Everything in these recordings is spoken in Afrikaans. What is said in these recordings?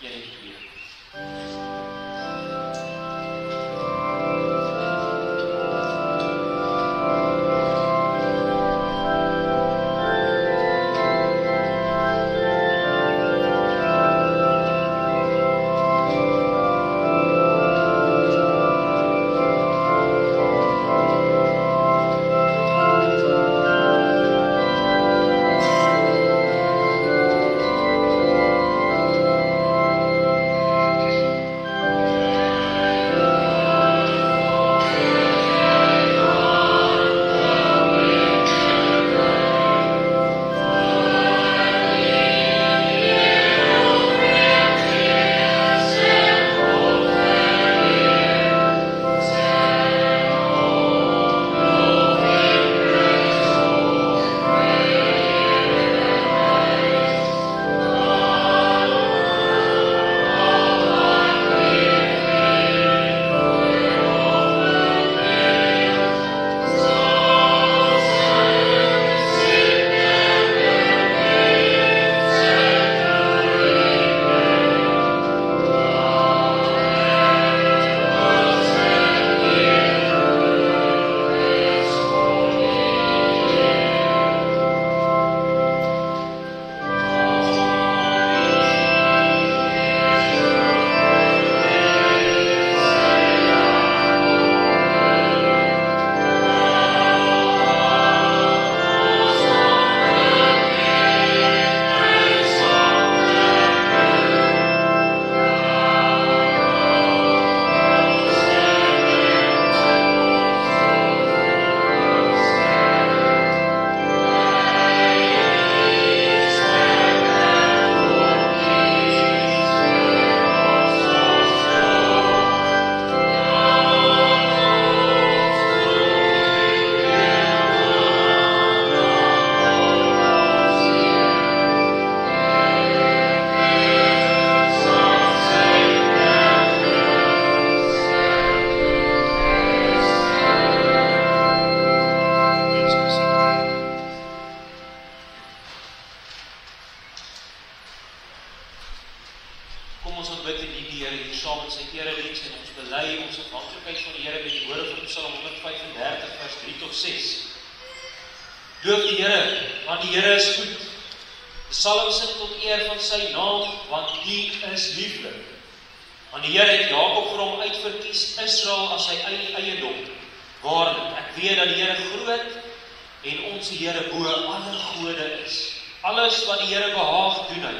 1 en 2. Loof die Here, want die Here is goed. Psalm sing tot eer van sy naam, want die is lieflik. Want die Here het Jakob vir hom uitverkies, Israel as sy eiendom. Waarlik, ek weet dat die Here groot en ons Here bo alle gode is. Alles wat die Here behaag doen hy,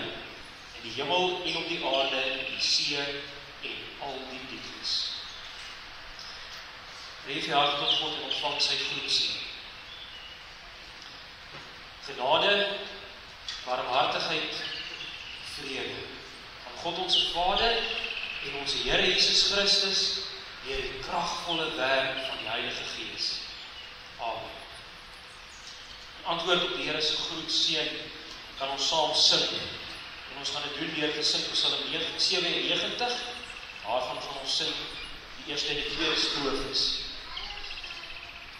in die hemel en op die aarde, in die see en al die dieptes. Reef jy hart tot God en ontvang sy groetseën. Genade, barmhartigheid, vrede van God ons Vader en ons Here Jesus Christus deur die kragvolle werk van die Heilige Gees. Amen. In antwoord op die Here se groetseën kan ons saam sing. En ons gaan dit doen deur te sing Psalm 97. Daarvan gaan ons sing die eerste en die tweede strofes.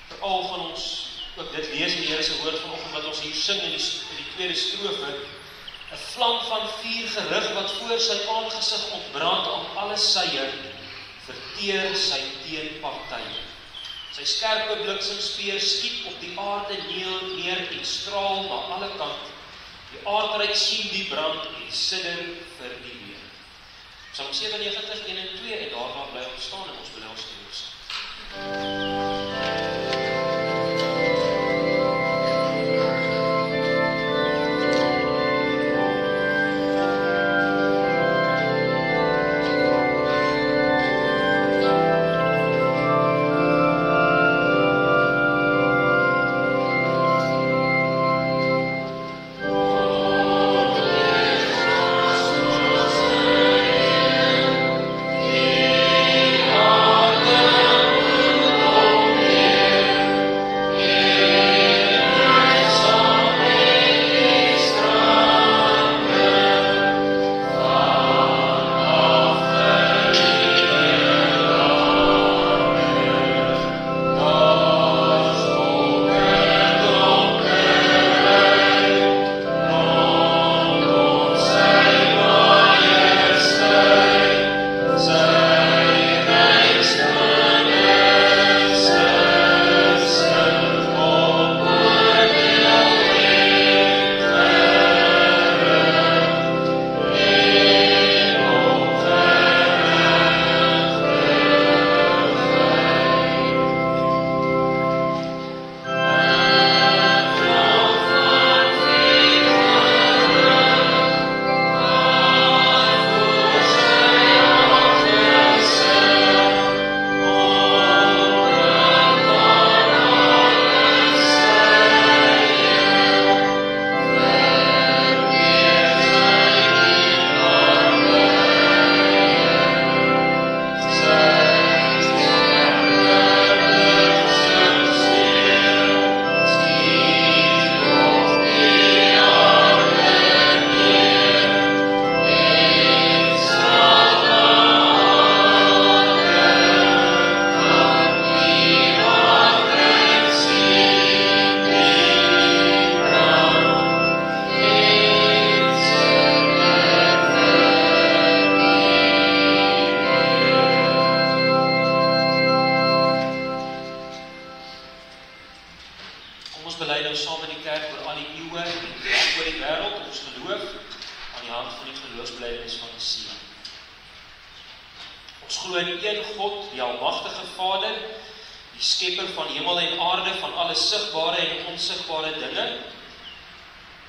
Veral van ons ook dit lees in die Here se woord vanoggend wat ons hier sing in die tweede strofe, 'n vlam van vuur gerig wat voor sy aangesig ontbrand aan alle sye, verteer sy teenpartye. Sy skerpe bliksemspeer skiet op die aarde neer en straal na alle kant. Die aardryk sien die brand en sidder vir die weer. Psalm 97, 1 en 2 en daarna bly ons staan en ons bly ons toes. Oh betekenis van 'n seun. Ons glo in een God, die almagtige Vader, die skepper van hemel en aarde, van alle sigbare en onsigbare dinge,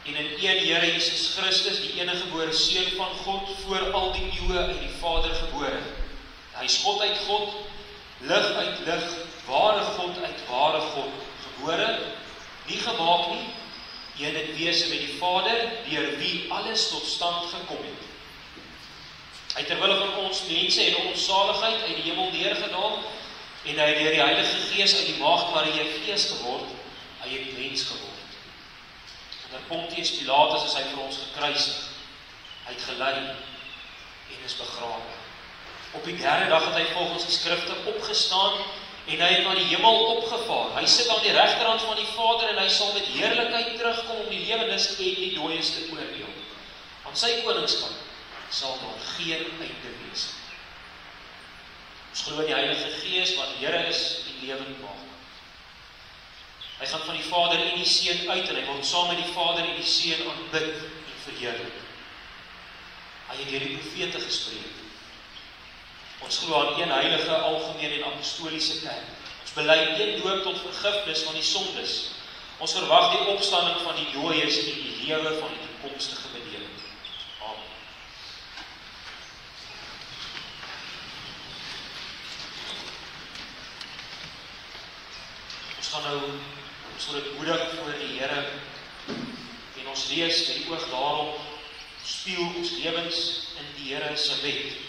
en in een Here Jesus Christus, die enige gebore seun van God, voor al die eeue uit die Vader gebore. Hy is God uit God, lig uit lig, ware God uit ware God, gebore, nie gemaak nie, een in wese met die Vader, deur wie alles tot stand gekom het. Hy terwille van ons mense en ons saligheid uit die hemel neergedaal, en hy deur die Heilige Gees uit die maagd Maria Gees geword, hy het mens geword. Onder Pontius Pilatus is hy vir ons gekruisig, hy het gelei en is begrawe. Op die derde dag het hy volgens die skrifte opgestaan en hy het na die hemel opgevaar. Hy sit aan die regterhand van die Vader en hy sal met heerlikheid terugkom om die lewendes en die dooies te oordeel. Aan sy koningskap sal daar geen einde wees. Ons glo in die Heilige Gees wat Here is en lewend maak. Hy gaan van die Vader en die Seun uit en hy word saam met die Vader en die Seun aanbid en verheerlik. Hy het deur die profete gespreek. Ons glo aan een heilige, algemeen en apostoliese kerk. Ons bely een doop tot vergifnis van die sondes. Ons verwag die opstanding van die dooies en die lewe van die toekomstige bediening. Amen. Ons gaan nou ons ootmoedig voor die Here en ons lees met die oog daarop, spieël ons lewens in die Here se wet.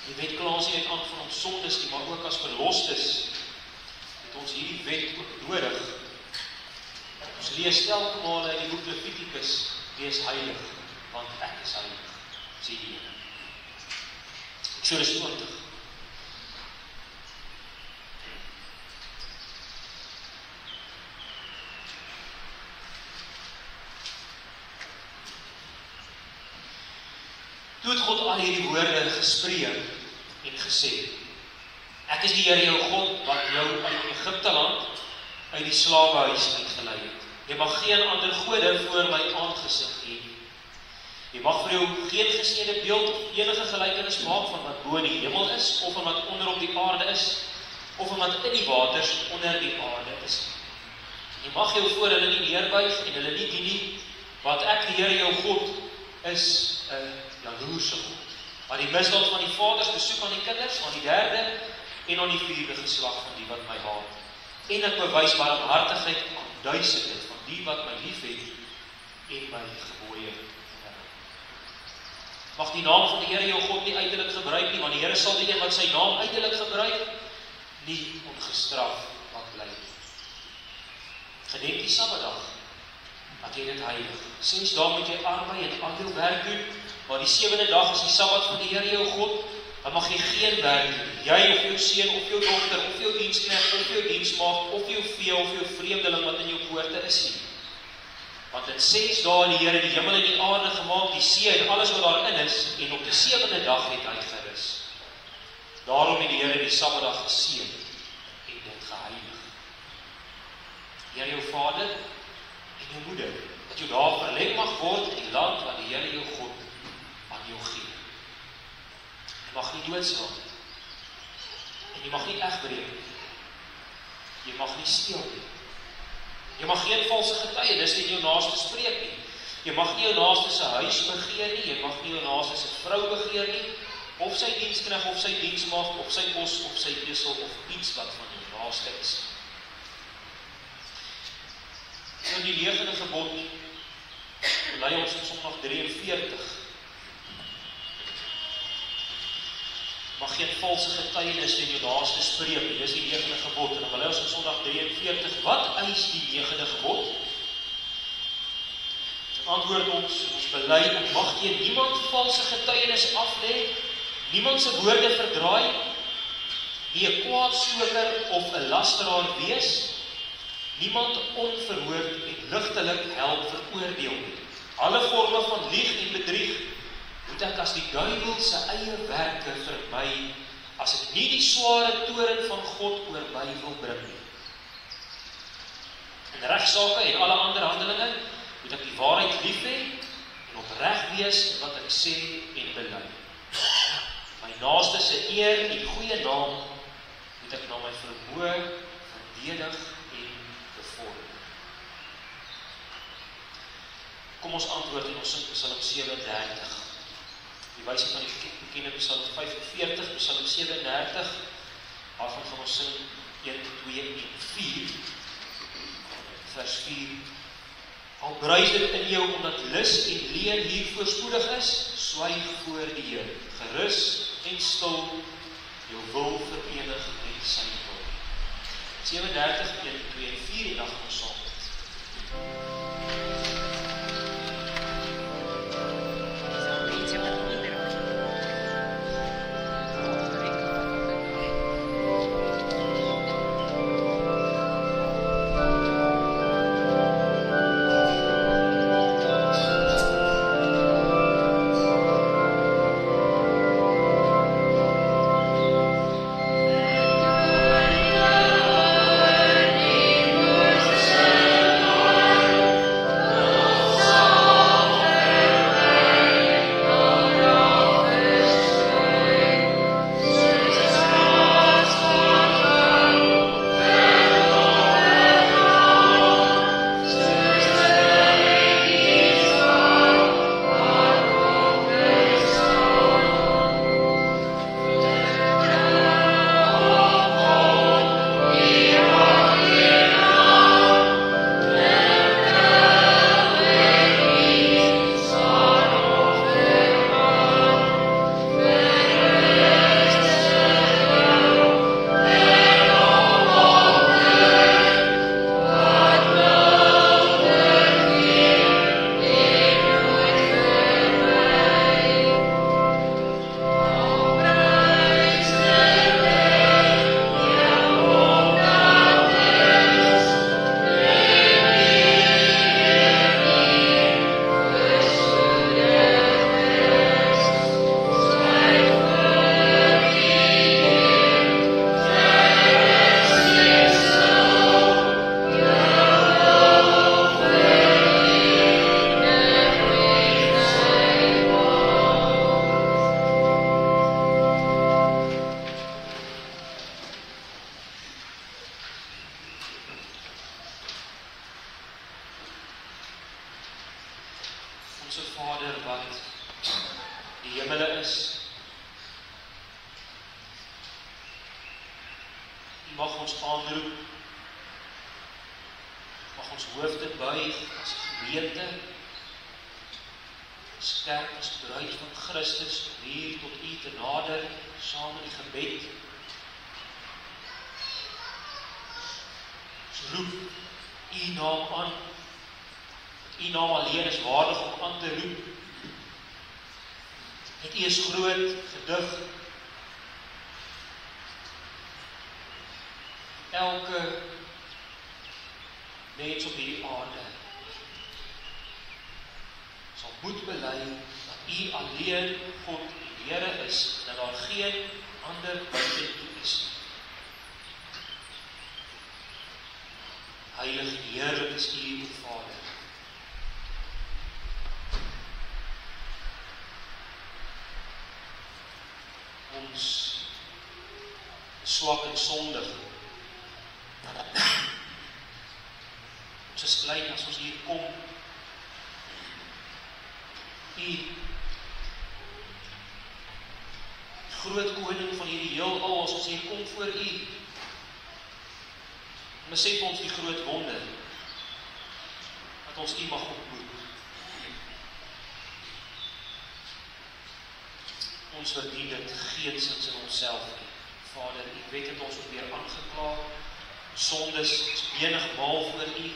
Die wet kla ons nie net aan van ons sondes nie, maar ook as verlostes het ons hierdie wet ook nodig. Ons lees elke maal in die boek Levitikus, wees heilig, want ek is heilig, sê die Here. Eksodus 20. Toe het God al hierdie woorde gespreek en gesê, ek is die Here jou God, wat jou uit Egipte land, uit die slawehuis uitgelei het. Jy mag geen ander gode voor my aangesig hê. Jy mag vir jou geen gesnede beeld of enige gelykenis maak van wat bo in die hemel is, of van wat onder op die aarde is, of van wat in die waters onder die aarde is. Jy mag jou voor hulle nie neerbuig en hulle nie dien nie, want ek, die Here jou God, is 'n jaloerse God, wat die misdaad van die vaders besoek aan die kinders, aan die derde en aan die vierde geslag van die wat my haat. En ek bewys barmhartigheid aan duisende van die wat my liefhet en my gebooie hou. Mag die naam van die Here jou God nie uitelik gebruik nie, want die Here sal die een wat sy naam uitelik gebruik, nie ongestraf laat bly. Gedenk die Sabbatdag, dat jy dit heilig. 6 dae moet jy arbei en al jou werk doen, maar die 7de dag is die Sabbat van die Here jou God, dan mag jy geen werk doen. Jy of jou seun of jou dogter of jou diensknegt of jou diensmaagd of jou vee of jou vreemdeling wat in jou poorte is nie. Want in 6 dae het die Here die hemel en die aarde gemaak, die see en alles wat daarin is, en op die 7de dag het hy gerus. Daarom het die Here die Sabbatdag geseën en dit geheilig. Die Here jou Vader en jou moeder, dat jou daar verleng mag word in die land wat die Here jou God aan jou gee. Jy mag nie doodslaan nie. En jy mag nie egbreek nie. Jy mag nie steel nie. Jy mag geen valse getuienis in jou naaste spreek nie. Jy mag nie jou naaste se huis begeer nie. Jy mag nie jou naaste se vrou begeer nie. Of sy diensknegt, of sy diensmaagd, of sy bos, of sy esel, of iets wat van jou naaste is. Nou die 9de gebod lei ons in Sondag 43. Mag geen valse getuienis in jou naaste spreek nie. Dis die 9de gebod. En dan wil ons in Sondag 43, wat eis die 9de gebod? Antwoord ons bely, mag teen niemand valse getuienis aflê, niemand se woorde verdraai, nie 'n kwaadstoker of 'n lasteraar wees, niemand onverhoord en ligtelik help veroordeel nie. Alle forme van lieg en bedrieg moet ek as die duiwel se eie werke verby, as ek nie die sware toorn van God oor my wil bring nie. In regsaake en alle ander handelinge moet ek die waarheid lief hê en opreg wees in wat ek sê en bely. My naaste se eer en goeie naam moet ek na my vermoë verdedig en bevorder. Kom ons antwoord en ons sing Psalm 37. Die wyse van die bekende Psalm 45, Psalm 37, waarvan gaan ons sing 1, 2 en 4. Vers 4. Al bruis dit in jou omdat lus en leuen hier voorspoedig is, swyg voor die Here, gerus en stil, jou wil verenig met sy wil. 37, 1, 2 en 4 en dan gaan ons saam. Onse Vader wat die hemele is, U mag ons aanroep, mag ons hoofde buig as gemeente, as kerk, as bruid van Christus, om hier tot U te nader, saam in die gebed. Ons roep U naam aan, U naam alleen is waardig om aan te roep. Net U is groot, gedig. Elke mens op hierdie aarde sal moet bely dat U alleen God die Here is, dat daar geen ander buite U is. Heilig en heerlik is U, o Vader. Ons swak en sondig. Ons is klein as ons hier kom. U groot koning van hierdie heelal, as ons hier kom voor U, besef ons die groot wonder dat ons U mag ontmoet. Ons verdien dit geensins in onsself nie. Vader, ek weet dat ons ook weer aangekla, sondes, ons menigmaal voor U,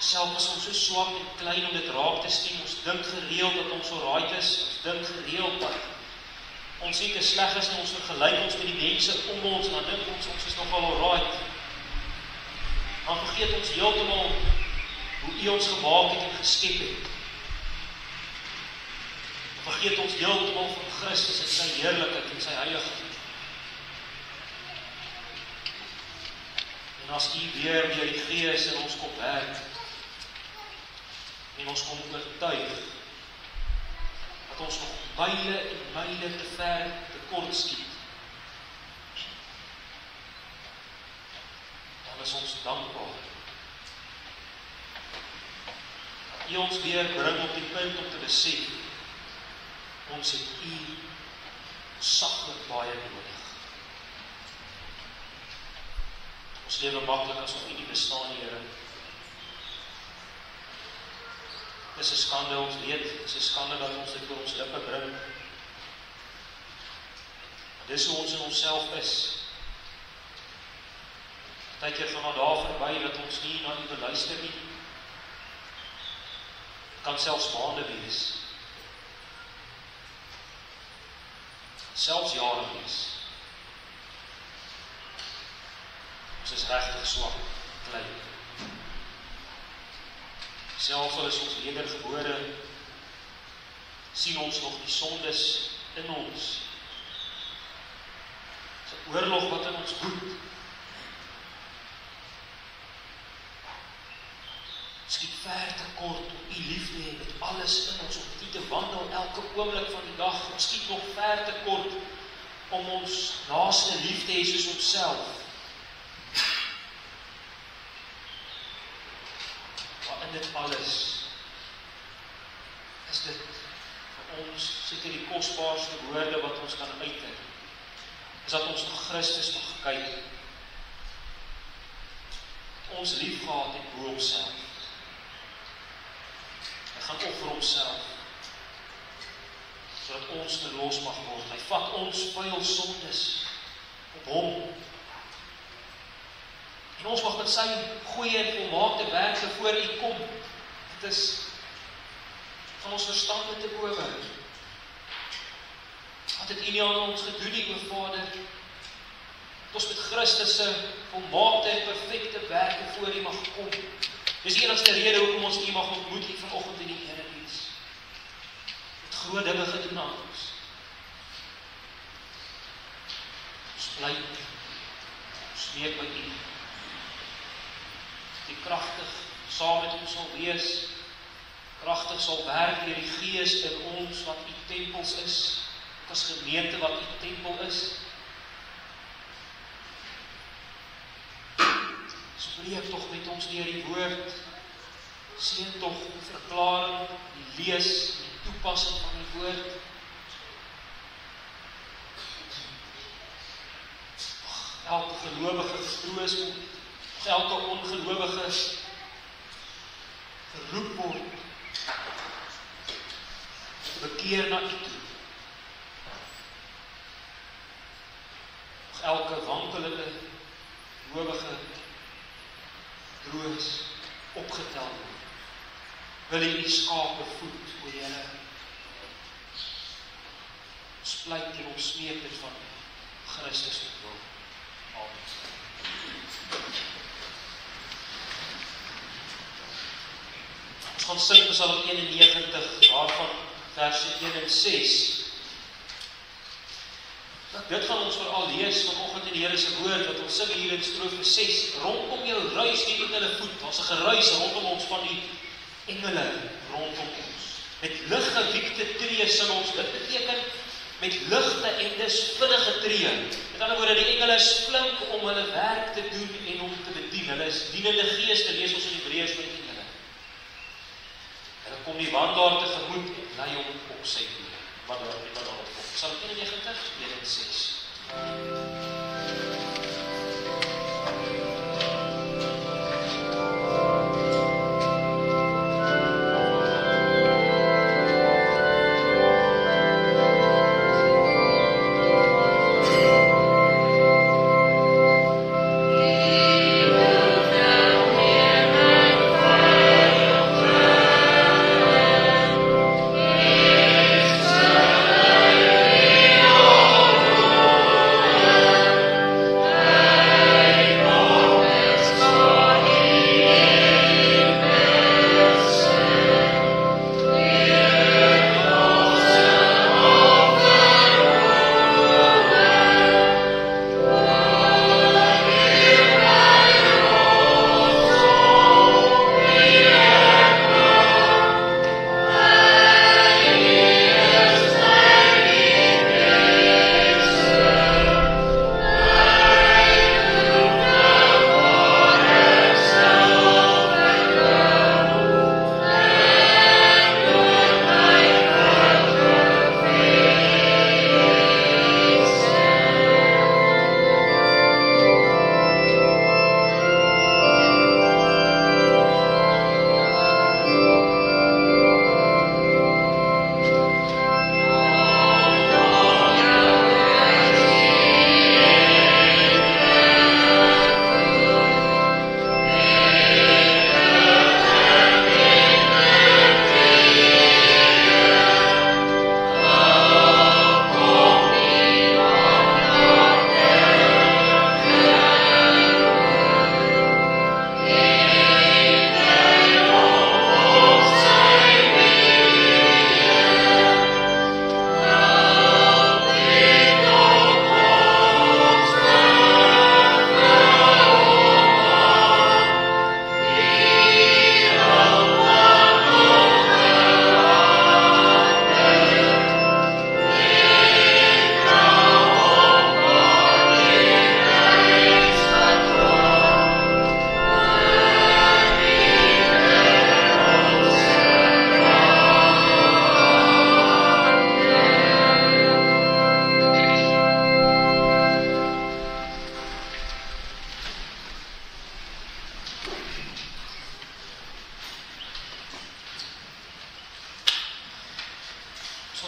self as ons so swak en klein om dit raak te sien, ons dink gereeld dat ons so right is, ons dink gereeld dat ons nie te sleg is en ons vergelyk ons met die mense om ons, en dan dink ons is nogal alright. Dan vergeet ons heeltemal hoe U ons gemaak het en geskep het. Vergeet ons heeltemal van Christus en sy heerlikheid en sy heiligheid. En En as U weer deur die Gees in ons kom werk, en ons kom oortuig, dat ons nog myle en myle te ver tekort skiet, dan is ons dankbaar. Dat U ons weer bring op die punt om te besef, ons het U saglik baie nodig. Ons lewe maklik asof U nie bestaan, Here. Dis 'n skande, ons weet, dis 'n skande dat ons dit oor ons lippe bring. Dis hoe ons in onsself is. Partykeer gaan maar daar verby dat ons nie na U beluister nie. Kan selfs maande wees. Selfs jare wees. Ons is regtig swak, klein. Selfs al is ons wedergebore, sien ons nog die sondes in ons. Dis 'n oorlog wat in ons woed. Ons skiet ver te kort om U lief te hê met alles in ons, om U te wandel elke oomblik van die dag. Ons skiet nog ver te kort om ons naaste lief te hê soos onsself. Maar in dit alles is dit vir ons seker die kosbaarste woorde wat ons kan uiter. Is dat ons na Christus mag kyk. Ons lief gehad het bo homself. Hy gaan offer homself, sodat ons verlos mag word. Hy vat ons vuil sondes op hom. En ons mag met sy goeie en volmaakte werke voor U kom. Dit is van ons verstande te bowe. Wat het U nie aan ons gedoen nie, o Vader? Dat ons met Christus se volmaakte en perfekte werke voor U mag kom. Dis die enigste rede hoekom ons U mag ontmoet hier vanoggend in die Erediens. Het groot dinge gedoen aan ons. Ons bly, ons smeek by U. Die kragtig saam met ons sal wees, kragtig sal werk deur die Gees in ons wat U tempels is, ook as gemeente wat U tempel is. Spreek tog met ons deur die woord, seën tog die verklaring, die lees, die toepassing van die woord. Elke gelowige getroos word, elke ongelowige geroep word, bekeer na U toe. Elke wankelende gelowige troos opgetel word. Wil U skape voed, o Here. Ons pleit en ons smeek dit van Christus se wil. Amen. Ons gaan sing Psalm 91, waarvan verse 1 en 6. Dit gaan ons vooral lees vanoggend in die Here se woord, wat ons sing hier in strofe 6. Rondom jou ruis die engele voet. Daar's 'n geruis rondom ons van die engele rondom ons. Met liggewiekte tree sing ons. Dit beteken met ligte en dis vinnige tree. Met ander woorde, die engele is flink om hulle werk te doen en om te bedien. Hulle is dienende geeste, lees ons in Hebreërs met die engele. Hulle kom die wandelaar tegemoet en lei hom op sy pad. Wat daar op kom. Psalm 91, 1 en 6.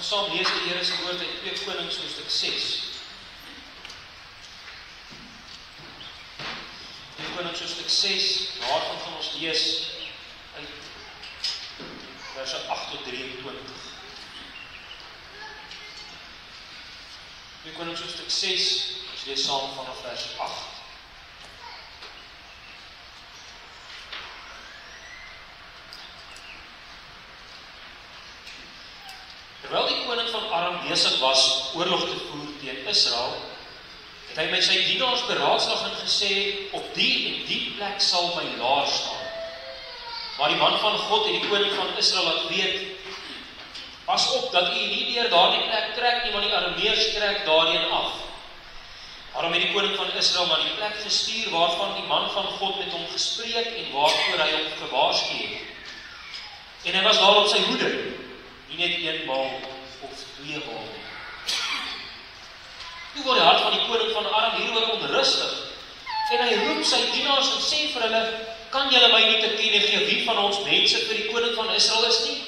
gaan saam lees die Here se woord uit 2 Konings hoofstuk 6. 2 Konings hoofstuk 6, daarvan gaan ons lees uit verse 8 tot 23. 2 Konings hoofstuk 6, ons lees saam vanaf vers 8. Terwyl die koning van Aram besig was oorlog te voer teen Israel, het hy met sy dienaars beraadslag en gesê, op die en die plek sal my laar staan. Maar die man van God het die koning van Israel laat weet, pas op dat u nie deur daardie plek trek nie, want die Arameërs trek daarheen af. Daarom het die koning van Israel na die plek gestuur waarvan die man van God met hom gespreek en waarvoor hy hom gewaarsku het. En hy was daar op sy hoede, nie net 1 maal of 2 maal. Toe word die hart van die koning van Aram hieroor onrustig, en hy roep sy dienaars en sê vir hulle, kan julle my nie te kenne gee wie van ons mense vir die koning van Israel is nie?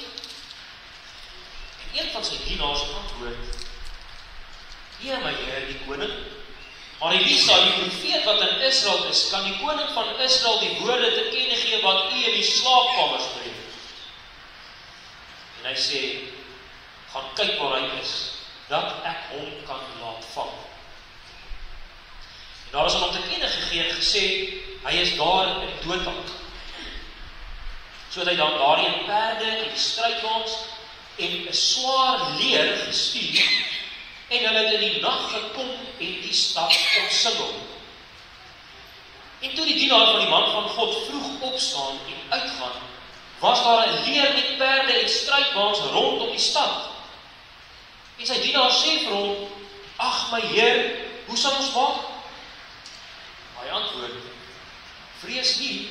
En een van sy dienaars antwoord, ja my Heer die koning, maar Elisa die profeet wat in Israel is, kan die koning van Israel die woorde te kenne gee wat u in die slaapkamers bring. En hy sê, gaan kyk waar hy is, dat ek hom kan laat vang. En daar is hom te kenne gegee en gesê, hy is daar in Dothan. So het hy dan daarheen perde en strydwaans en 'n swaar leer gestuur, en hulle het in die nag gekom en die stad omsingel. En toe die dienaar van die man van God vroeg opstaan en uitgaan, was daar 'n leer met perde en strydwaans rondom die stad. En sy dienaar sê vir hom, ag my Heer, hoe sal ons maak? Hy antwoord, vrees nie,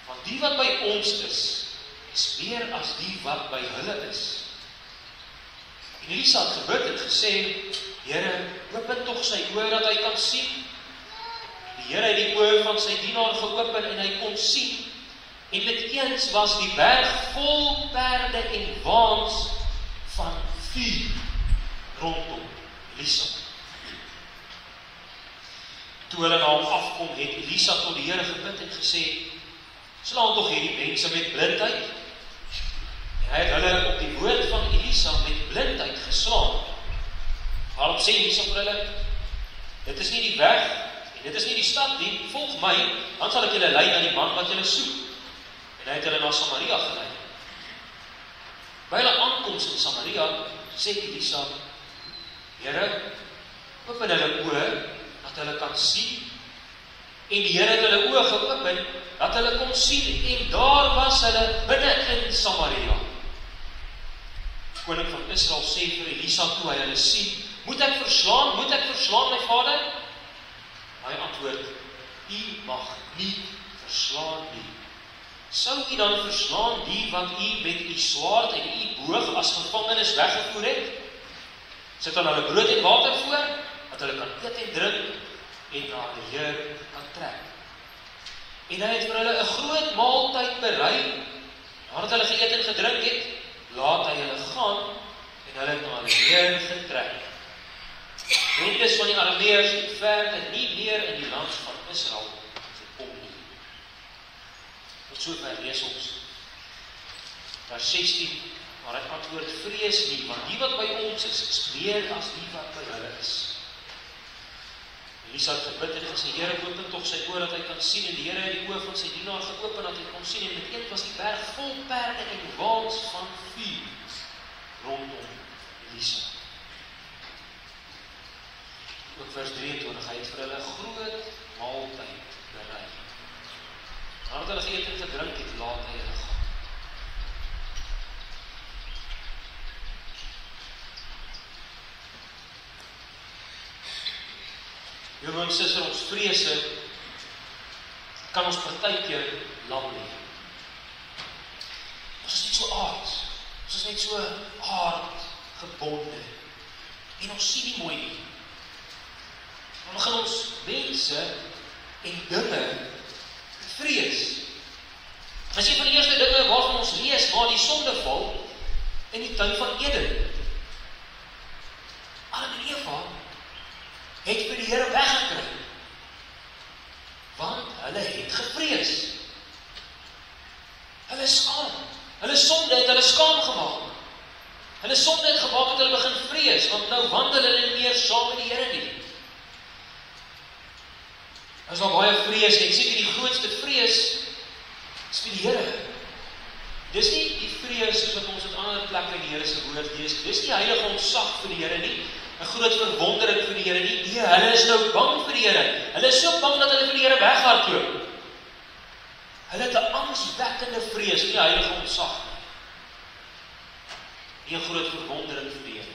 want die wat by ons is meer as die wat by hulle is. En Elisa het gebid en gesê, Here, open tog sy oë dat hy kan sien. Die Here het die oë van sy dienaar geopen en hy kon sien. En met eens was die berg vol perde en waans van vuur rondom Elisa. Toe hulle na hom afkom, het Elisa tot die Here gebid en gesê, slaan tog hierdie mense met blindheid. En hy het hulle op die woord van Elisa met blindheid geslaan. Waarop sê Elisa vir hulle, dit is nie die weg, en dit is nie die stad nie, volg my, dan sal ek julle lei na die man wat julle soek. En hy het hulle na Samaria gelei. By hulle aankoms in Samaria, sê Elisa, Here, open hulle oë, dat hulle kan sien. En die Here het hulle oë geopen, dat hulle kon sien, en daar was hulle binne in Samaria. Koning van Israel sê vir Elisa toe hy hulle sien, moet ek verslaan, my vader? Hy antwoord, u mag nie verslaan nie. Sou u dan verslaan die wat u met u swaard en u boog as gevangenes weggevoer het? Sit dan hulle brood en water voor, dat hulle kan eet en drink en na die Heer kan trek. En hy het vir hulle 'n groot maaltyd berei, nadat hulle geëet en gedrink het, laat hy hulle gaan en hulle het na die Heer getrek. Bendes van die Arameërs het verder nie meer in die land van Israel gekom nie. Tot sover lees ons vers 16, maar hy antwoord, vrees nie, want die wat by ons is meer as die wat by hulle is. Elisa het gebid en gesê, Here, open tog sy oë dat hy kan sien, en die Here het die oë van sy dienaar geopen dat hy kon sien, en met een was die berg vol perde en waans van vuur rondom Elisa. Ook vers 23, hy het vir hulle 'n groot maaltyd berei. Nadat hulle geëet en gedrink het, laat hy hulle gaan. Broer en suster, ons vrese kan ons partykeer lam lê. Ons is net so aard. Ons is net so aardgebonde. En ons sien nie mooi nie. Dan begin ons mense en dinge vrees. Dit is een van die eerste dinge waarvan ons lees waar die sonde val in die tuin van Eden. die Here weggekry. Want hulle het gevrees. Hulle is skaam. Hulle sonde het hulle skaam gemaak. Hulle sonde het gemaak dat hulle begin vrees, want nou wandel hulle nie meer saam met die Here nie. As daar baie vrees, ek seker die grootste vrees is vir die Here. Dis nie die vrees soos wat ons op ander plekke in die Here se woord lees. Dis nie heilige ontzag vir die Here nie, 'n groot verwondering vir die Here nie. Nee, hulle is nou bang vir die Here. Hulle is so bang dat hulle vir die Here weghardloop. Hulle het 'n angswekkende vrees, nie heilige ontzag nie. 'n groot verwondering vir die Here.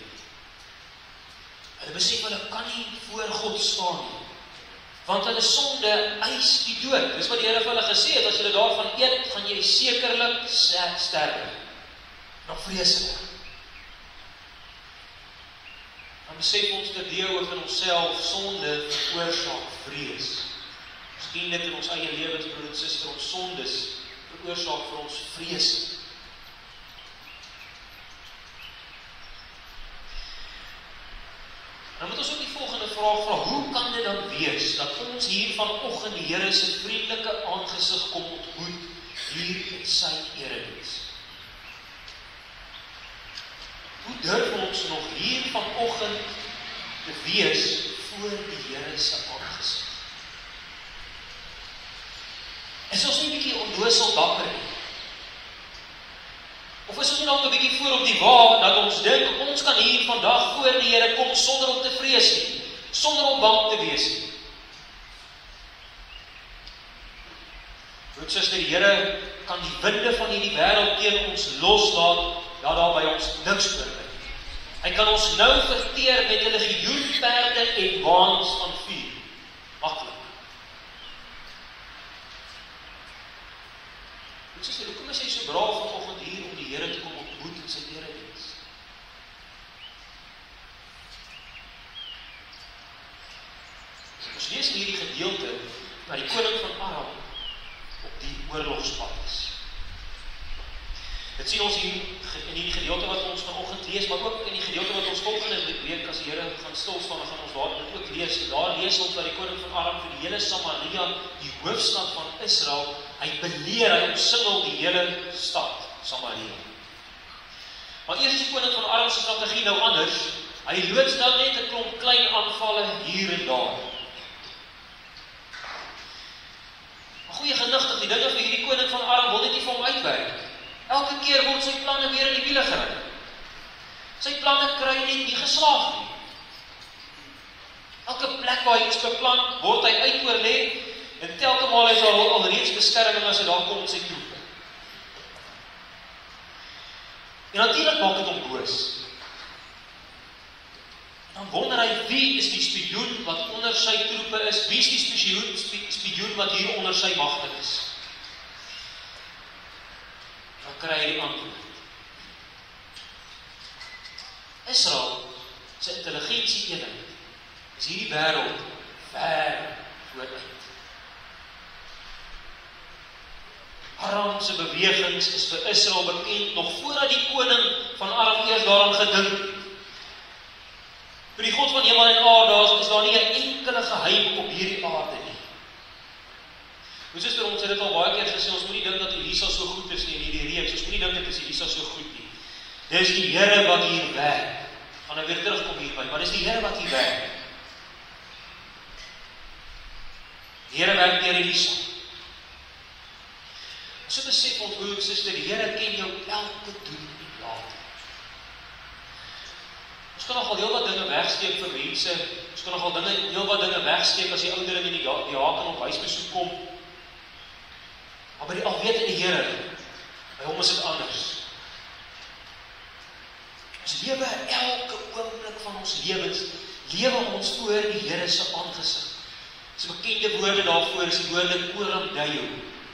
Hulle besef hulle kan nie voor God staan nie. Want hulle sonde eis die dood. Dis wat die Here vir hulle gesê het, as julle daarvan eet, gaan jy sekerlik sterwe. Dan vrees hulle. Dan besef ons dat deel oor in onsself sonde veroorsaak vrees. Miskien net in ons eie lewens, broer en suster, ons sondes veroorsaak vir ons vrees. Dan moet ons ook die volgende vraag vra, hoe kan dit dan wees, dat ons hier vanoggend die Here se vriendelike aangesig kom ontmoet, hier in sy erediens? Hoe durf ons nog hier vanoggend te wees voor die Here se aangesig? Is ons nie 'n bietjie onnoosel dapper nie? Of is ons nie dalk 'n bietjie voor op die wa, dat ons dink, ons kan hier vandag voor die Here kom sonder om te vrees nie, sonder om bang te wees nie. Broer, suster, die Here kan die winde van hierdie wêreld teen ons loslaat, dat daar by ons niks oorblij. Hy kan ons nou verteer met 'n legioenperde en waans van vuur. Maklik. Broer, suster, hoekom is hy so braaf vanoggend hier om die Here te kom ontmoet in sy erediens? Ons lees in hierdie gedeelte dat die koning van Aram op die oorlogspad is. Dit sien ons hier in die gedeelte wat ons vanoggend lees, maar ook in die gedeelte wat ons volgende week as die Here gaan stilstaan, dan gaan ons daar dit ook lees. En daar lees ons dat die koning van Aram vir die hele Samaria, die hoofstad van Israel, hy beleer, hy omsingel die hele stad Samaria. Maar eers is die koning van Aram se strategie nou anders. Hy loods dan net 'n klomp klein aanvalle hier en daar. Maar goeie genigtig, die dinge vir hierdie koning van Aram wil net nie vir hom uitwerk. Elke keer word sy planne weer in die wiele gery. Sy planne kry net nie geslaag nie. Elke plek waar hy iets beplan, word hy uitoorlê, en telke maal is daar alreeds beskerming as hy daar kom met sy troepe. En natuurlik maak dit hom boos. Dan wonder hy, wie is die spioen wat onder sy troepe is? Wie is die spioen wat hier onder sy magte is? Dan kry hy die antwoord. Israel se intelligensie eenheid is hierdie wêreld ver vooruit. Aram se bewegings is vir Israel bekend nog voordat die koning van Aram eers daaraan gedink het. Vir die God van hemel en aarde is daar nie 'n enkele geheim op hierdie aarde nie. Ons het dit al baie keer gesê, ons moet nie dink dat Elisa so goed is nie in hierdie reeks. Ons moet nie dink dit is Elisa so goed nie. Dis die Here wat hier werk. Gaan nou weer terugkom hierby, maar dis die Here wat hier werk. Die Here werk deur Elisa. So besef ons, broer en suster, die Here ken jou elke doen en laat. Ons kan nogal heel wat dinge wegsteek vir mense. Ons kan nogal heel wat dinge wegsteek as die ouderling en die diaken op huisbesoek kom. Maar by die alwetende Here, by hom is dit anders. Ons lewe elke oomblik van ons lewens, lewe ons voor die Here se aangesig. Dis bekende woorde daarvoor is die woorde Koram Dayo.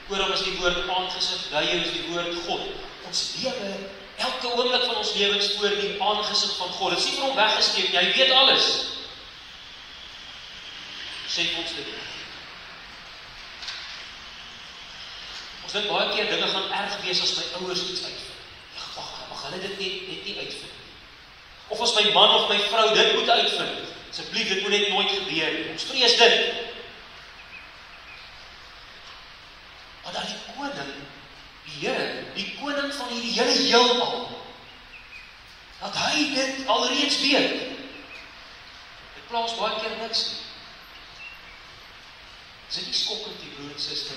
Koram is die woord aangesig, Dayo is die woord God. Ons lewe elke oomblik van ons lewens voor die aangesig van God. Dit is nie vir hom weggesteek, jy weet alles. Sê ons dit. Ons dink baie keer dinge gaan erg wees as my ouers iets uitvind. Mag hulle dit net nie uitvind. Of as my man of my vrou dit moet uitvind. Asseblief, dit moet net nooit gebeur nie. Ons vrees dit. Maar dat die koning, die Here, die koning van hierdie hele heelal, dat hy dit alreeds weet. Dit plaas baie keer niks nie. Is dit nie skokkend, die broer en suster?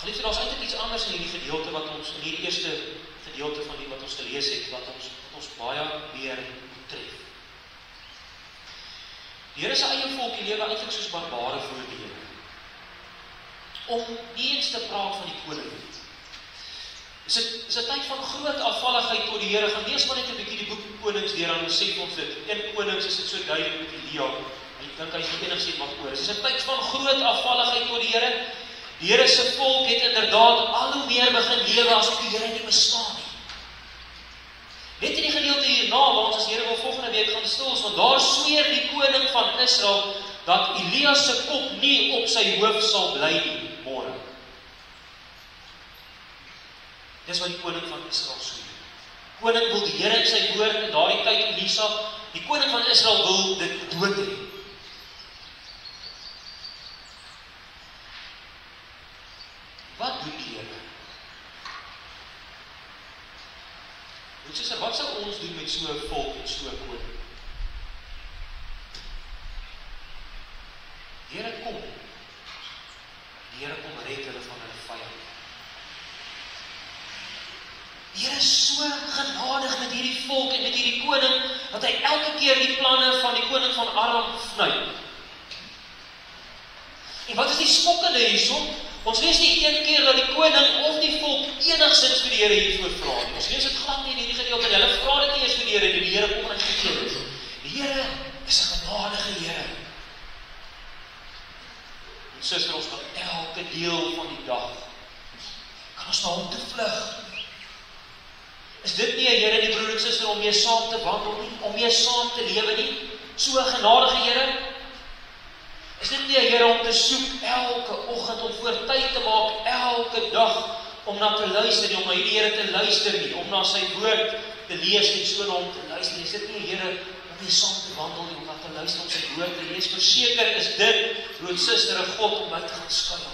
Geliefde, daar is eintlik iets anders in hierdie gedeelte wat ons, in hierdie eerste gedeelte van die wat ons gelees het, wat ons baie meer betref. Die Here se eie volk die lewe eintlik soos barbare voor die Here. Om nie eens te praat van die koning. Is 'n tyd van groot afvalligheid tot die Here. Gaan lees maar net 'n bietjie die boek Konings deur, dan besef ons dit. In Konings is dit so duidelik met Elia. Ek dink hy is die enigste wat oor. Dis 'n tyd van groot afvalligheid tot die Here. Die Here se volk het inderdaad al hoe meer begin lewe asof die Here nie bestaan nie. Net in die gedeelte hierna, waar ons as Here wil volgende week gaan stil, want daar sweer die koning van Israel dat Elia se kop nie op sy hoof sal bly nie, môre. Dis wat die koning van Israel sweer. Koning wil die Here in sy woord in daardie tyd Elisa, die koning van Israel wil dit dood hê. Wat doen die Here? Wat sal ons doen met so 'n volk en so 'n koning? Die Here kom. Die Here kom red hulle van hulle vyand. Die Here is so genadig met hierdie volk en met hierdie koning, dat hy elke keer die planne van die koning van Aram sny. En wat is die skokkende hierson? Ons lees nie een keer dat die koning of die volk enigsins vir die Here hiervoor vra nie. Ons lees dit glad nie in hierdie gedeelte. Hulle vra dit nie eens vir die Here, die Here kom en gee dit. Die Here is 'n genadige Here. En suster, ons kan elke deel van die dag kan ons na hom te vlug. Is dit nie 'n Here, die broer en suster, om mee saam te wandel nie, om mee saam te lewe nie? So 'n genadige Here? Is dit nie 'n Here om te soek elke oggend, om voor tyd te maak elke dag om na te luister nie, om na hierdie Here te luister nie, om na sy woord te lees en so na hom te luister nie? Is dit nie 'n Here om mee saam te wandel nie, om na te luister, om sy woord te lees? Verseker is dit, broer en suster, 'n God om uit te gaan skuil.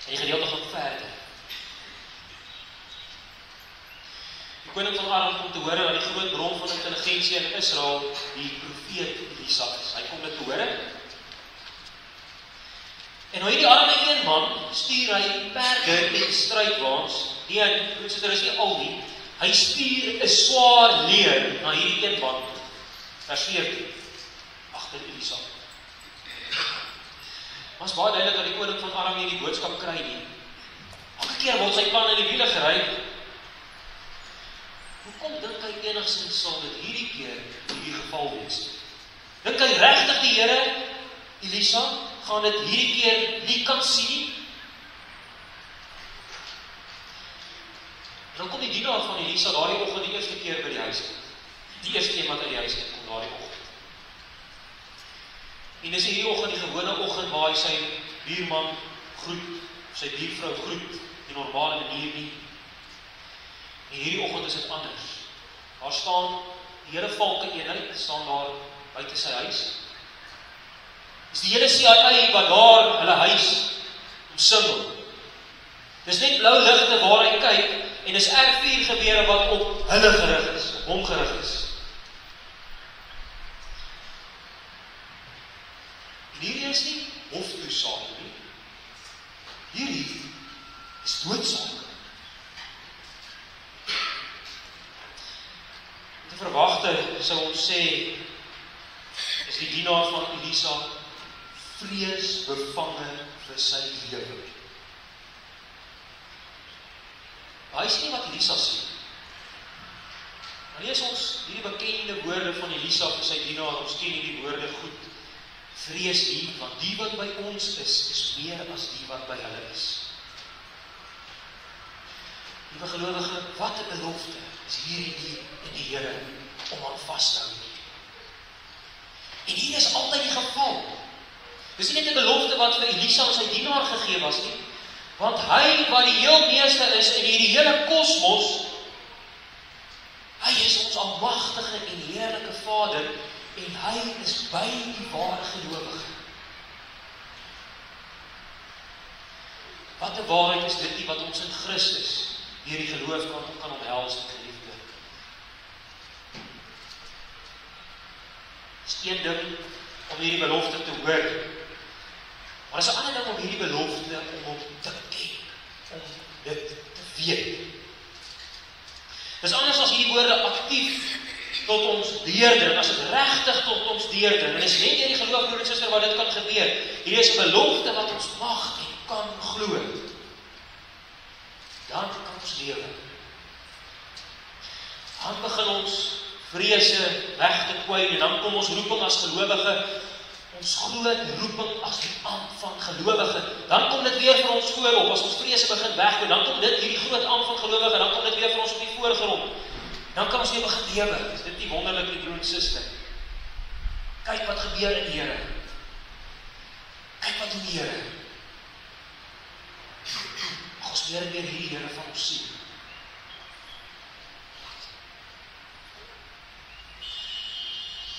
En die gedeelte gaan verder. Die koning van Aram kom te hore dat die groot bron van intelligensie in Israel die profeet Elisa is. Hy kom dit te hore. En nou hierdie arme een man stuur hy perde en strydwaans. Dit is nie al nie. Hy stuur 'n swaar leer na hierdie een man. Vers 14. Agter Elisa. Maar is baie duidelik dat die koning van Aram hierdie boodskap kry nie. Elke keer word sy plan in die wiele gery. Hoekom dink hy enigsins sal dit hierdie keer in die geval wees? Dink hy regtig die Here, Elisa, gaan dit hierdie keer nie kan sien? Dan kom die dienaar van Elisa daardie oggend die eerste keer by die huis. Die eerste een wat uit die huis kom daardie oggend. En dis hierdie oggend die gewone oggend waar hy sy buurman groet, sy buurvrou groet, die normale manier nie. En hierdie oggend is dit anders. Daar staan die hele valke eenheid, staan daar buite sy huis. Dis die hele CIA wat daar hulle huis omsingel. Dis net blou ligte waar hy kyk, en dis R4 gewere wat op hulle gerig is, op hom gerig is. En hierdie is nie hoftoesake nie. Hierdie is doodsake. Te verwagte sou ons sê, is die dienaar van Elisa vrees bevange vir sy lewe. Maar hy sê nie wat Elisa sê. Maar lees ons hierdie bekende woorde van Elisa vir sy dienaar, ons ken hierdie woorde goed. Vrees nie, want die wat by ons is meer as die wat by hulle is. Liewe gelowige, wat 'n belofte is hier in die Here om aan vas te hou. En hier is altyd die geval. Dis nie net 'n belofte wat vir Elisa aan sy dienaar gegee was nie, want hy wat die heel meeste is in hierdie hele kosmos, hy is ons almagtige en heerlike Vader, en hy is by die ware gelowige. Wat 'n waarheid is dit nie wat ons in Christus deur die geloof kan omhels, geliefde. Dis een ding om hierdie belofte te hoor, maar is 'n ander ding om hierdie belofte om op te ken, om dit te weet. Dis anders as hierdie woorde aktief tot ons deurdring, as dit regtig tot ons deurdring, en dis net deur die geloof, broer en suster, wat dit kan gebeur. Hierdie is 'n belofte wat ons mag en kan glo. Dan kan ons lewe. Dan begin ons vrese weg te kwyn, en dan kom ons roeping as gelowige, ons groot roeping as die ampt van gelowige, dan kom dit weer vir ons voorop, as ons vrese begin weggooi, dan kom dit hierdie groot ampt van gelowige, dan kom dit weer vir ons op die voorgrond, dan kan ons weer begin lewe. Is dit nie wonderlik, die broer en suster? Kyk wat gebeur in die Here. Kyk wat doen die Here. Mag ons weer hierdie Here van ons sien.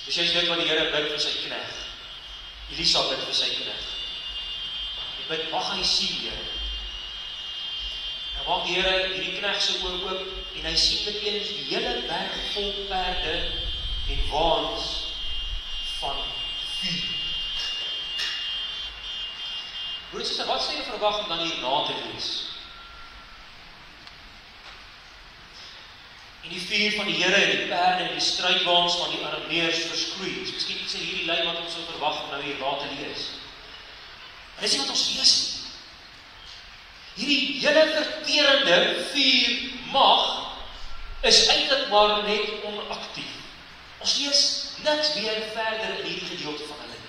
Dus jy is dit wat die Here bid vir sy knegt. Elisa bid vir sy knegt. Hy bid, mag hy sien, Here. En maak die Here hierdie knegt sy oor oop, en hy sien meteen die hele berg vol perde en waans van vuur. Broer en suster, wat sê jy verwag om dan hierna te lees? En die vuur van die Here en die perde en die strydwaans van die Arameërs verskroei. Miskien sê hierdie lyn wat ons sou verwag om nou hierna te lees. En dis nie wat ons lees nie. Hierdie hele verterende vuur mag is eintlik maar net onaktief. Ons lees niks weer verder in hierdie gedeelte van hulle.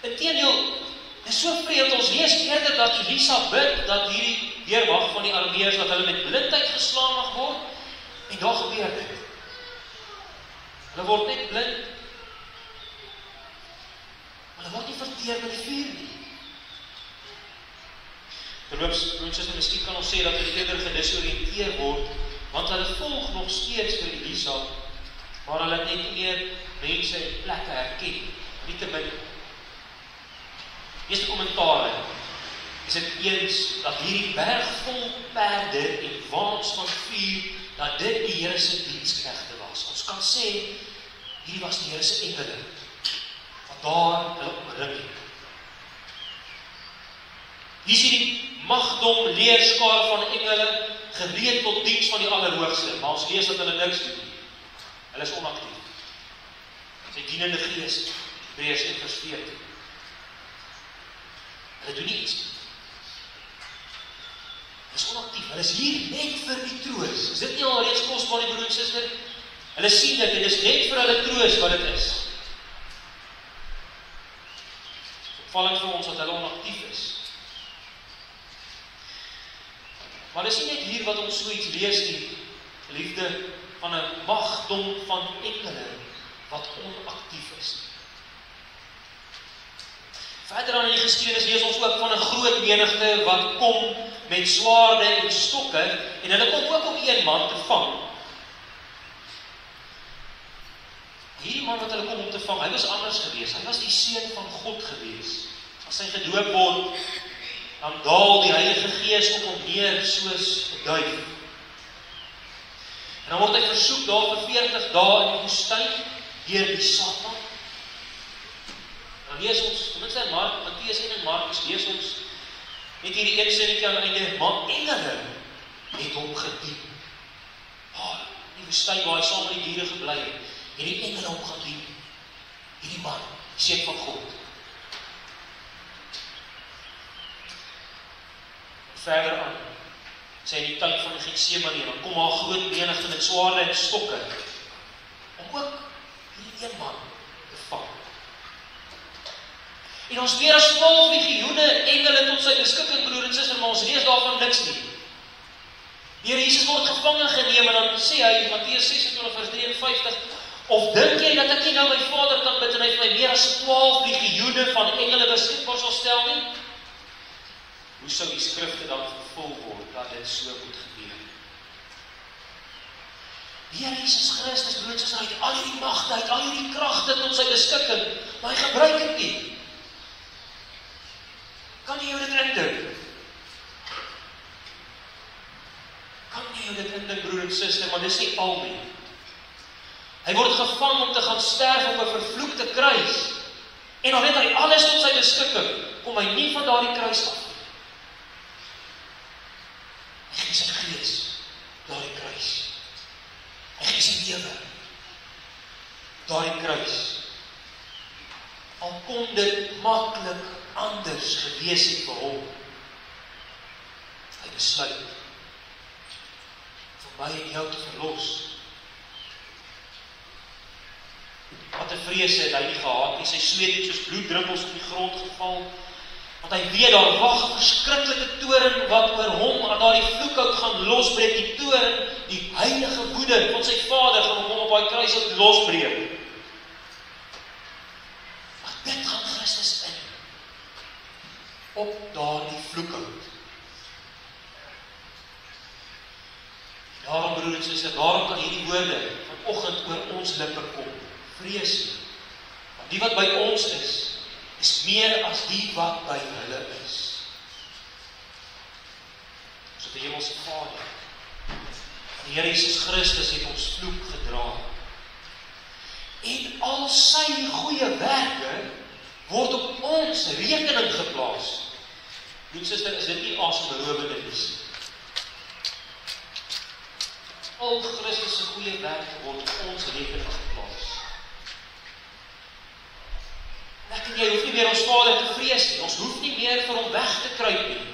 Inteendeel, is so vreemd, ons lees eerder dat Elisa bid dat hierdie weermag van die Arameërs, dat hulle met blindheid geslaan mag word, en daar gebeur dit. Hulle word net blind, maar hulle word nie verteer met die vuur nie. Terloops, miskien kan ons sê dat hulle eerder gedisoriënteer word, want hulle volg nog steeds vir Elisa, maar hulle net nie meer mense en plekke herken, nie te min. Eerste kommentare is dit eens dat hierdie berg vol perde en waans van vuur, dat dit die Here se diensknegte was. Ons kan sê, hierdie was die Here se engele, wat daar hulle omring het. Hier is die magdom leerskare van engele, gereed tot diens van die Allerhoogste, maar ons lees dat hulle niks doen. Hulle is onaktief. Sy dienende gees, Hebreërs 1:14. Hulle doen nie iets nie. Hulle is onaktief. Hulle is hier net vir die troos. Is dit nie al reeds kosbaar, die broer en suster? Hulle sien dit en dit is net vir hulle troos wat dit is. Opvallend vir ons dat hulle onaktief is. Maar dit is nie net hier wat ons so iets lees nie, liefde, van 'n magdom van engele wat onaktief is. Verder aan in die geskiedenis lees ons ook van 'n groot menigte wat kom met swaarde en stokke, en hulle kom ook om een man te vang. Hierdie man wat hulle kom om te vang, hy was anders gewees. Hy was die seun van God gewees. As hy gedoop word, dan daal die Heilige Gees op hom neer soos 'n duif. En dan word hy versoek daar vir 40 dae in die woestyn deur die Satan. Dan lees ons, tenminste in Matteus en in Markus lees ons net hierdie een sinnetjie aan die einde, maar engele het hom gedien. Die woestyn waar hy saam met die diere gebly het, hierdie engele hom gedien. Hierdie man, die seun van God. Verder aan, sê in die tyd van die Getsemane, dan kom haar groot menigte met swaarde en stokke, om ook hierdie een man te vang. En ons weer as 12 legioene engele tot sy beskikking, broer en suster, maar ons lees daarvan niks nie. Die Here Jesus word gevange geneem, en dan sê hy, Matteus 26:53, Of dink jy dat ek nie nou my Vader kan bid en hy vir my meer as 12 legioene van engele beskikbaar sal stel nie? Hoe sou die skrifte dan vervul word dat dit so moet gebeur? Die Here Jesus Christus, broers en susters, hy het al hierdie magte, hy het al hierdie kragte tot sy beskikking, maar hy gebruik dit nie. Kan jy jou dit indink? Kan jy jou dit indink, broer en suster, maar dis nie al nie. Hy word gevang om te gaan sterf op 'n vervloekte kruis. En dan het hy alles tot sy beskikking, kom hy nie van daardie kruis af. Hy gee sy gees, daardie kruis. Hy gee sy lewe, daardie kruis. Al kon dit maklik anders gewees het vir hom. Hy besluit vir my en jou te verlos. Wat 'n vrees het hy nie gehad nie, sy sweet het soos bloeddruppels op die grond geval, want hy weet daar wag 'n verskriklike toorn wat oor hom aan daardie vloekhout gaan losbreek, die toorn, die heilige woede van sy Vader gaan hom op daai kruis losbreek. Maar dit gaan Christus in, op daardie vloekhout. Daarom, broer en suster, daarom kan hierdie woorde vanoggend oor ons lippe kom. Vrees nie, want die wat by ons is meer as die wat by hulle is. Ons het die Hemelse Vader. Die Here Jesus Christus het ons vloek gedra. En al sy goeie werke word op ons rekening geplaas. Broer en suster, is dit nie asemberowende nie? Al Christus se goeie werke word op ons rekening geplaas. Ek en jy hoef nie meer ons Vader te vrees nie. Ons hoef nie meer vir hom weg te kruip nie.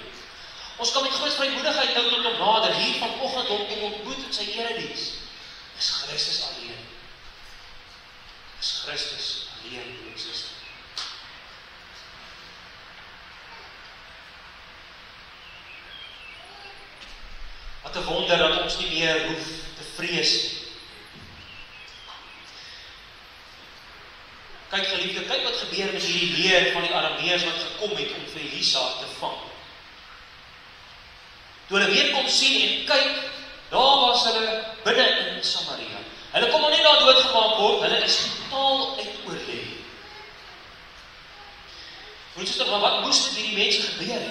Ons kan met groot vrymoedigheid nou tot hom nader, hier vanoggend hom kom ontmoet in sy erediens. Dis Christus alleen. Dis Christus alleen, broer en suster. Wat 'n wonder dat ons nie meer hoef te vrees nie. Kyk geliefde, kyk wat gebeur met hierdie leer van die Arameërs wat gekom het om vir Elisa te vang. Toe hulle weer kom sien en kyk, daar was hulle binne in Samaria. Hulle kom nie daar doodgemaak word, hulle is totaal uit oorlê. Maar wat moes met hierdie mense gebeur?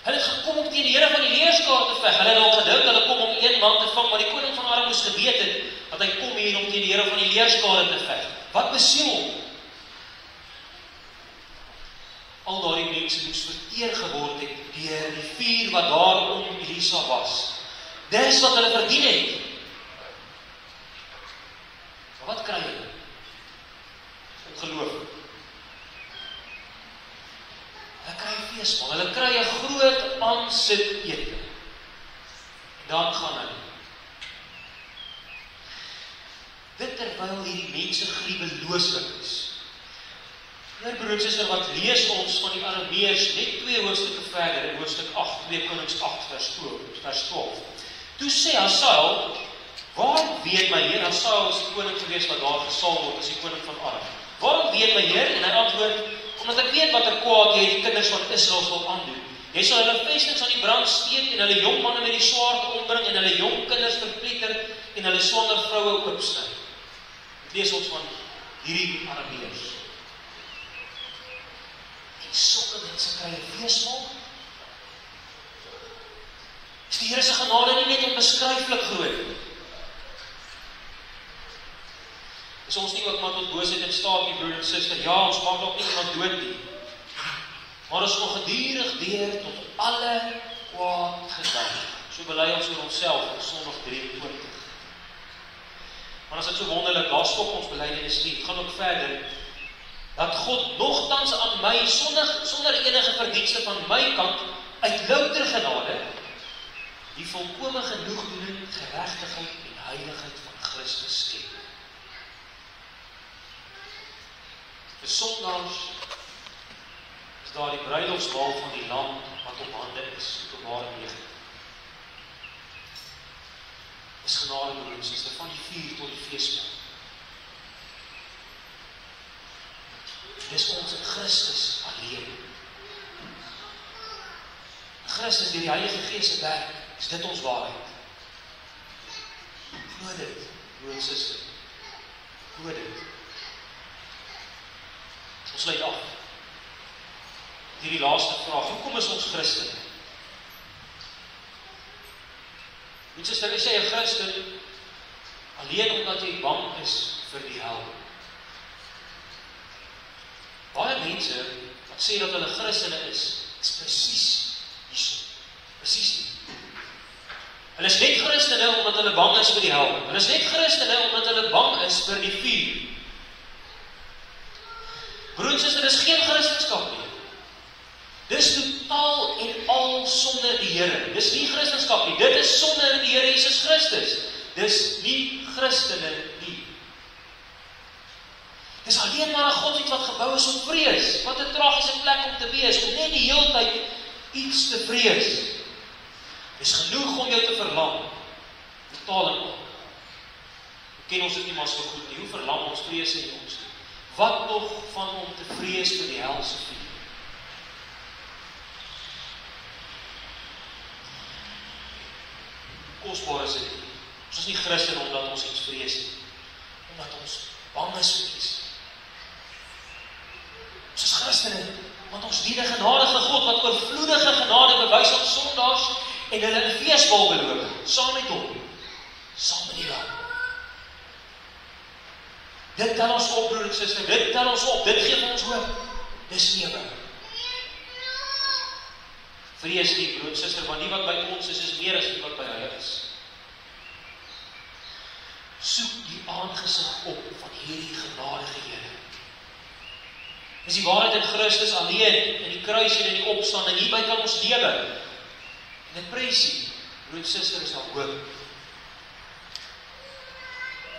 Hulle het gekom om teen die Here van die leerskare te veg. Hulle het al gedink, hulle kom om een man te vang, maar die koning van Aram moes geweet het, dat hy kom hier om teen die Here van die leerskare te veg. Wat besiel hom? Al daardie mense moes verteer geword het deur die vuur wat daar om Elisa was. Dis wat hulle verdien het. Maar wat kry hulle? Ongelooflik. Hulle kry 'n feesmaal, hulle kry 'n groot aansitete. Dan gaan hulle. Dit terwyl hierdie mense griewelooslik is. Hier broer en suster, wat lees ons van die Arameërs net 2 hoofstukke verder in hoofstuk 8, 2 Konings 8 vers 12. Toe sê Hasael, waarom weet my Heer, Hasael is die koning gewees wat daar gesalf word, is die koning van Aram. Waarom weet my Heer? En hy antwoord, omdat ek weet wat kwaad jy die kinders van Israel sal aandoen. Jy sal hulle vestings aan die brand steek en hulle jong manne met die swaard ombring en hulle jong kinders verpletter en hulle swanger vroue oopsny. Lees ons van hierdie Arameërs. En sulke mense kry 'n feesmaal. Is die Here se genade nie net onbeskryflik groot nie? Is ons nie ook maar tot boosheid in staat, die broer en suster? Ja, ons maak dalk nie iemand dood nie. Maar ons nog gedurig deur tot alle kwaad gedaan. So bely ons oor onsself in Sondag 23. Maar as dit so wonderlik, daar stop ons belydenis nie, gaan ook verder, dat God nogtans aan my, sonder enige verdienste van my kant, uit louter genade, die volkome genoegdoening, geregtigheid en heiligheid van Christus skep. Vir sondaars is daar die bruilofsmaal van die lam wat op hande is, Openbaring 9. Is genade, broer en suster, van die vuur tot die feesmaal. Dis ons in Christus alleen. Christus deur die Heilige Gees se werk, is dit ons waarheid. Glo dit, broer en suster. Glo dit. Ons sluit af. Hierdie laaste vraag, hoekom is ons Christen? Weet suster, as jy 'n Christen alleen omdat jy bang is vir die hel. Baie mense wat sê dat hulle Christene is presies hierso. Presies nie. Hulle is net Christene omdat hulle bang is vir die hel. Hulle is net Christene omdat hulle bang is vir die vuur. Broer en suster, dis geen Christendom nie. Dis totaal en al sonder die Here. Dis nie Christendom nie. Dit is sonder die Here Jesus Christus. Dis nie Christene nie. Dis alleen maar 'n godsdienst wat gebou is om vrees. Wat 'n tragiese plek om te wees, om net die hele tyd iets te vrees. Dis genoeg om jou te verlam. Totaal en al. Ken ons dit nie maar so goed nie. Hoe verlam ons vrees in ons? Wat nog van om te vrees vir die helse vuur? Kosbaar is dit. Ons is nie Christen omdat ons iets vrees nie. Omdat ons bang is vir iets. Ons is Christene, want ons dien 'n genadige God wat oorvloedige genade bewys aan sondaars en hulle 'n feesmaal beloof, saam met hom, saam met die Lam. Dit tel ons op, broer en suster, dit tel ons op, dit gee ons hoop. Dis lewe. Vrees nie, broer en suster, want die wat by ons is meer as die wat by hulle is. Soek die aangesig op van hierdie genadige Here. Dis die waarheid in Christus alleen, in die kruis en in die opstaan, en hierby kan ons lewe. En depressie, broer en suster, is daar hoop.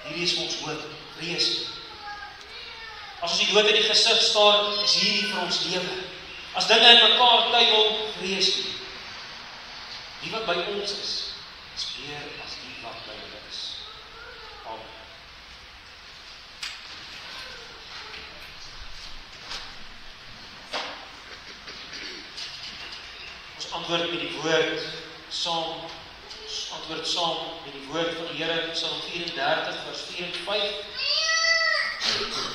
Hierdie is ons hoop, vrees nie. As ons die dood in die gesig staar, is hierdie vir ons lewe. As dinge in mekaar tuimel, vrees nie. Die wat by ons is meer as die wat by hulle is. Amen. Ons antwoord met die woord saam, antwoord saam met die woord van die Here, Psalm 34 vers 4 en 5.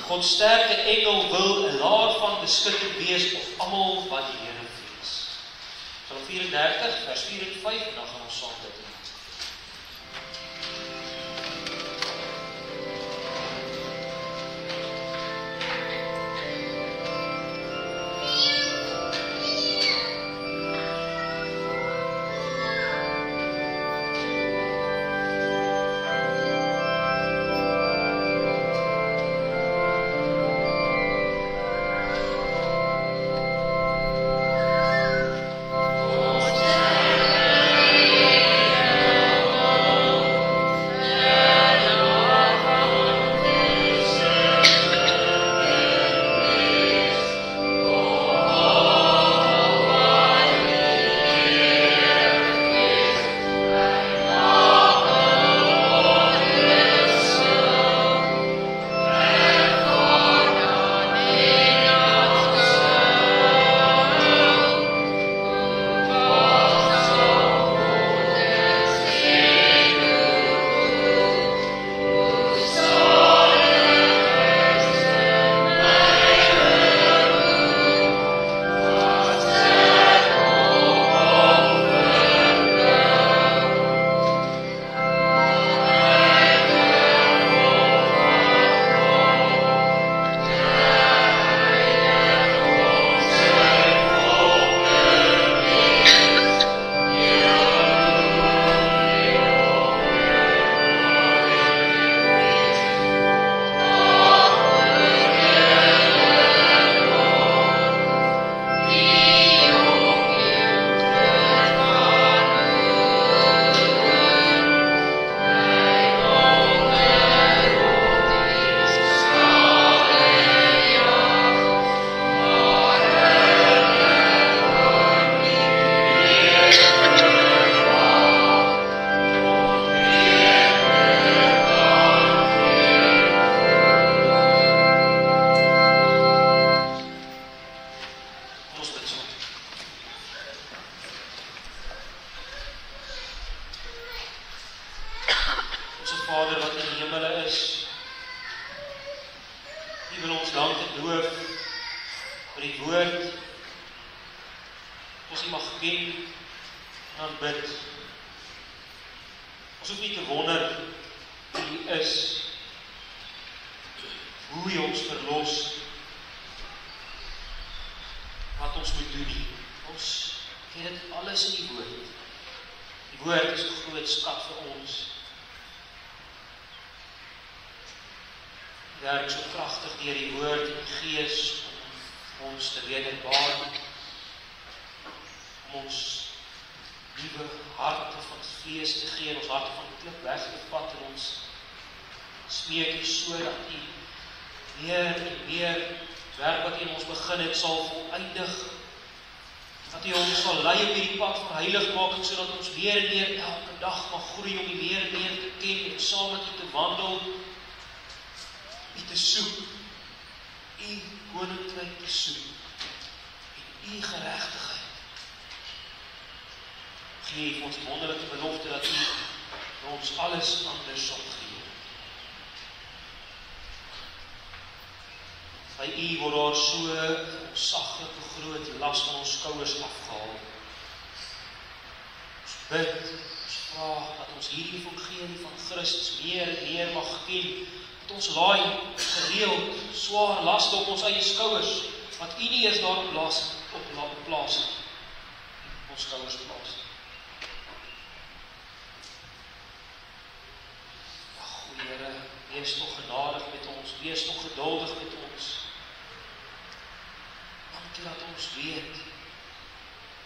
God sterke engel wil 'n laar van beskutting wees op almal wat die Here vrees. Psalm 34 vers 4 en 5 en dan gaan ons saam dit doen. Vader wat in die hemele is, U wil ons dank en loof vir die woord, ons U mag ken en aanbid. Ons hoef nie te wonder wie U is, hoe U ons verlos, wat ons moet doen nie. Ons ken dit alles in die woord. Die woord is 'n groot skat vir ons. Werk so kragtig deur die woord en die Gees om ons te wederbaar, om ons nuwe harte van vlees te gee, en ons harte van klip weg te vat, en ons smeek U sodat U meer en meer werk wat U in ons begin het, sal voleindig, dat U ons sal lei op hierdie pad van heiligmaking, sodat ons meer en meer elke dag mag groei om U meer en meer te ken, en saam met U te wandel, U te soek, U koninkryk te soek, en U geregtigheid. Gee ons wonderlike belofte dat U ons alles anders sal gee. By U word daar so 'n onsaglike groot las van ons skouers afgehaal. Ons bid, ons vra dat ons hierdie evangelie van Christus meer en meer mag ken, dat ons laai gereeld swaar laste op ons eie skouers, wat U nie eens daarop plaas nie, op ons skouers plaas. Ja, goeie Here, wees nog genadig met ons, wees nog geduldig met ons. Dankie dat ons weet,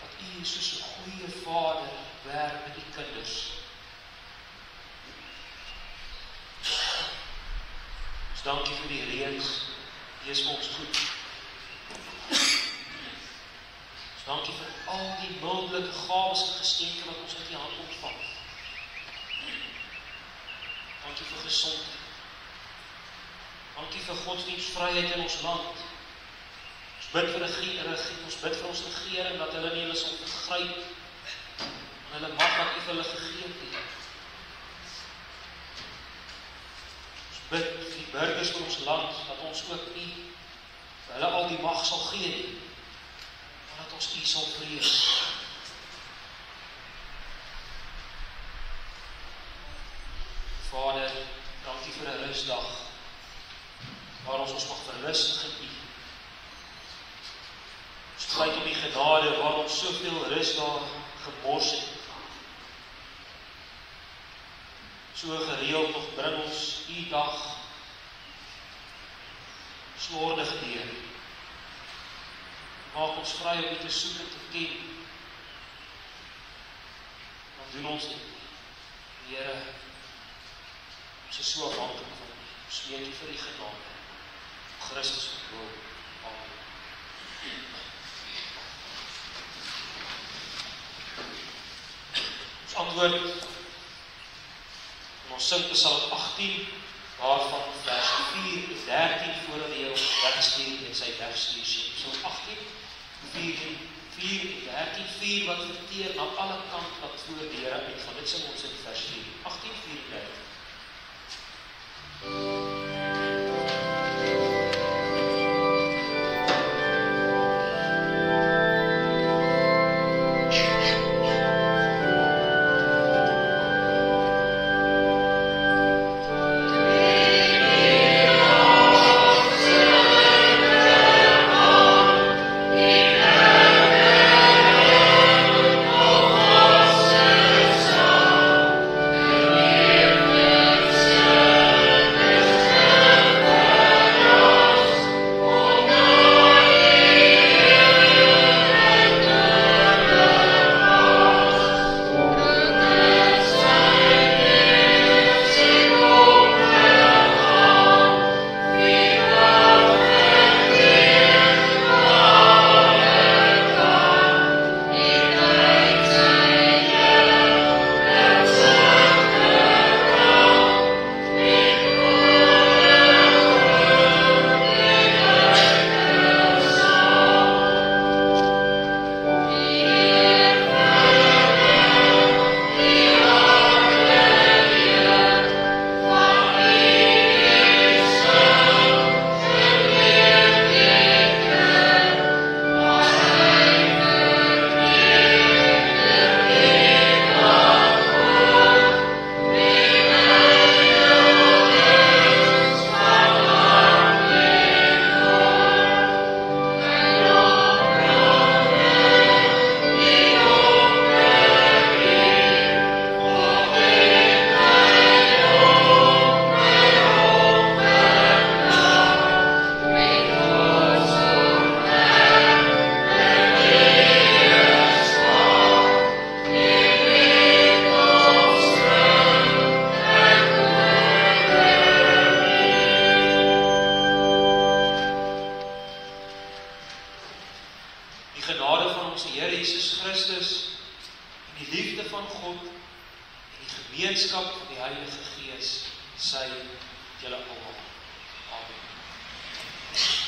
dat U soos 'n goeie Vader werk met die kinders. Ons dankie vir die reëns, U is vir ons goed. Ons dankie vir al die mildelike gawes en geskenke wat ons uit U hand ontvang. Dankie vir gesondheid. Dankie vir godsdienstvryheid in ons land. Ons bid vir ons regering, dat hulle nie hulle sal vergryp, en hulle mag wat U vir hulle gegee het. Ons bid vir die burgers van ons land, dat ons ook nie vir hulle al die mag sal gee nie, maar dat ons U sal vrees. Vader, dankie vir 'n rusdag, waar ons mag verlustig in U. Ons pleit om die genade, waar ons soveel rus daar gemors het. So gereeld nog bring ons U dag slordig deur. Maak ons vry om U te soek en te ken. Dan doen ons dit. Here, ons is so afhanklik van U. Ons smeek U vir die genade. Christus wil. Amen. Ons antwoord, en ons sing Psalm 18, waarvan vers 4 en 13 voordat die Here ons wegstuur met sy wegstuur. Psalm 18, 4 en 13, 4 wat verteer na alle kant wat voor die Here uitgaan. Dit sing ons in vers 4, 18, 4 en 13. Oh, ons Here Jesus Christus, en die liefde van God, en die gemeenskap van die Heilige Gees, sy julle almal. Amen.